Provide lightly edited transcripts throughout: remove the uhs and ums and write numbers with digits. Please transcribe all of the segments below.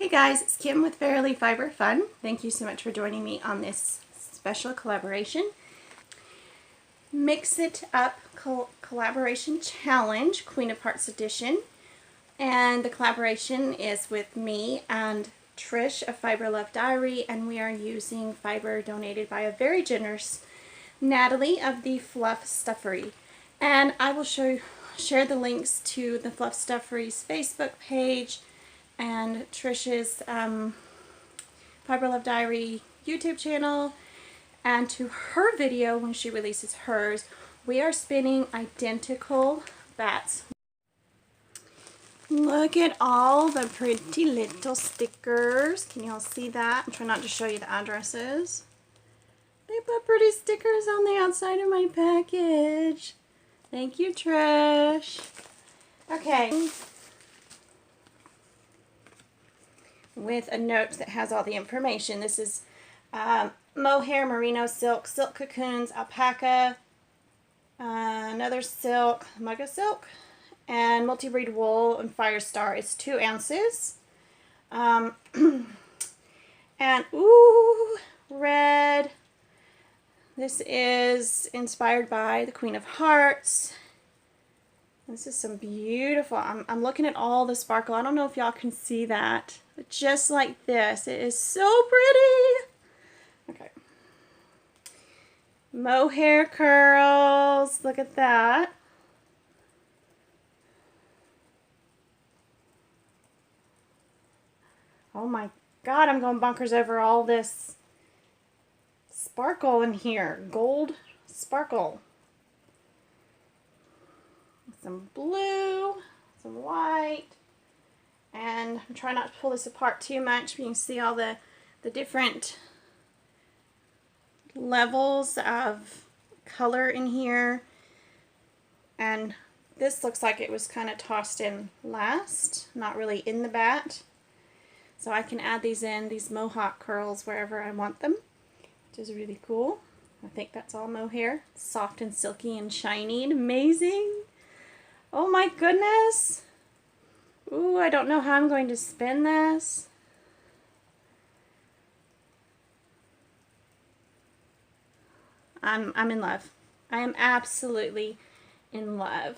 Hey guys, it's Kim with Fairly Fiber Fun. Thank you so much for joining me on this special collaboration. Mix It Up Collaboration Challenge, Queen of Hearts edition. And the collaboration is with me and Trish of Fiber Love Diary, and we are using fiber donated by a very generous Natalie of the Fluff Stuffery. And I will share the links to the Fluff Stuffery's Facebook page and Trish's Fiber Love Diary YouTube channel, and to her video when she releases hers. We are spinning identical bats. Look at all the pretty little stickers. Can you all see that? I'm trying not to show you the addresses. They put pretty stickers on the outside of my package. Thank you, Trish. Okay. With a note that has all the information. This is mohair, merino silk, silk cocoons, alpaca, another silk, mugga silk, and multi-breed wool and Firestar. It's 2 ounces. And ooh, red. This is inspired by the Queen of Hearts. This is some beautiful, I'm looking at all the sparkle. I don't know if y'all can see that, but just like this, it is so pretty. Okay. Mohair curls, look at that. Oh my God, I'm going bonkers over all this sparkle in here. Gold sparkle. Some blue, some white, and I'm trying not to pull this apart too much. You can see all the different levels of color in here. And this looks like it was kind of tossed in last, not really in the bat. So I can add these in, these mohawk curls, wherever I want them, which is really cool. I think that's all mohair. Soft and silky and shiny and amazing. Oh my goodness. Ooh, I don't know how I'm going to spin this. I'm in love. I am absolutely in love.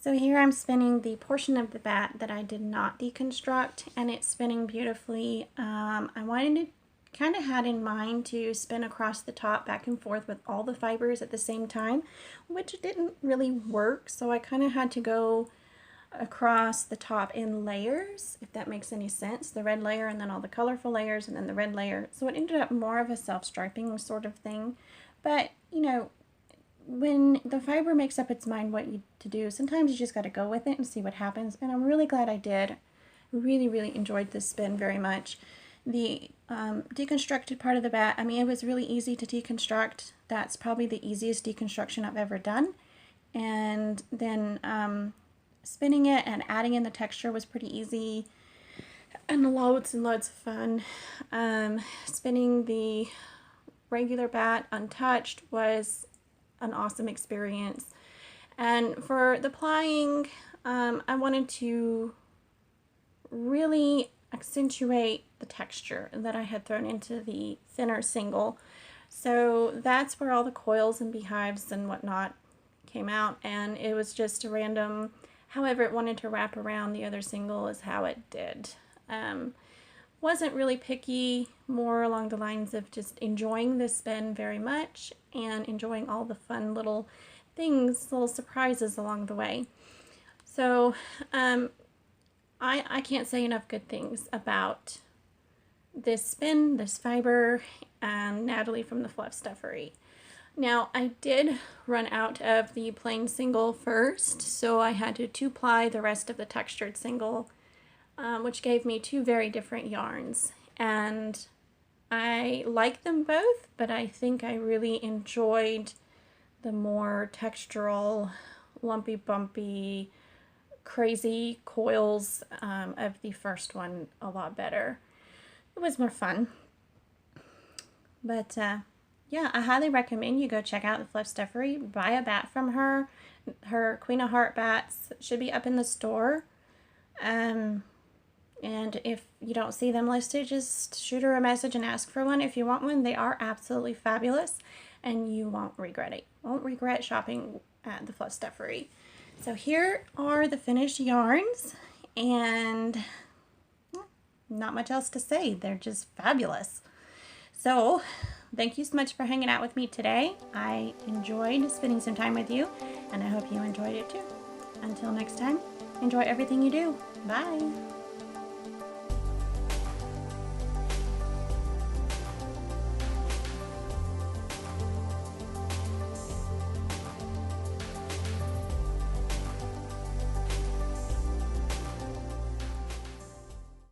So here I'm spinning the portion of the batt that I did not deconstruct, and it's spinning beautifully. I wanted to kind of had in mind to spin across the top back and forth with all the fibers at the same time, which didn't really work. So I kind of had to go across the top in layers, if that makes any sense. The red layer and then all the colorful layers and then the red layer. So it ended up more of a self-striping sort of thing. But, you know, when the fiber makes up its mind what you to do, sometimes you just got to go with it and see what happens. And I'm really glad I did. Really, really enjoyed this spin very much. The deconstructed part of the batt, I mean, it was really easy to deconstruct. That's probably the easiest deconstruction I've ever done. And then spinning it and adding in the texture was pretty easy and loads of fun. Spinning the regular batt untouched was an awesome experience. And for the plying, I wanted to really accentuate the texture that I had thrown into the thinner single. So that's where all the coils and beehives and whatnot came out, and it was just a random, however it wanted to wrap around the other single is how it did. Wasn't really picky, more along the lines of just enjoying this spin very much and enjoying all the fun little things, little surprises along the way. So I can't say enough good things about this spin, this fiber, and Natalie from the Fluff Stuffery. Now I did run out of the plain single first, so I had to 2-ply the rest of the textured single, which gave me 2 very different yarns. And I like them both, but I think I really enjoyed the more textural, lumpy, bumpy, crazy coils of the first one a lot better. It was more fun. But yeah, I highly recommend you go check out the Fluff Stuffery. Buy a batt from her. Her Queen of Heart batts should be up in the store. And if you don't see them listed, just shoot her a message and ask for one if you want one. They are absolutely fabulous, and you won't regret it. Won't regret shopping at the Fluff Stuffery. So here are the finished yarns, and not much else to say. They're just fabulous. So thank you so much for hanging out with me today. I enjoyed spending some time with you, and I hope you enjoyed it too. Until next time, enjoy everything you do. Bye.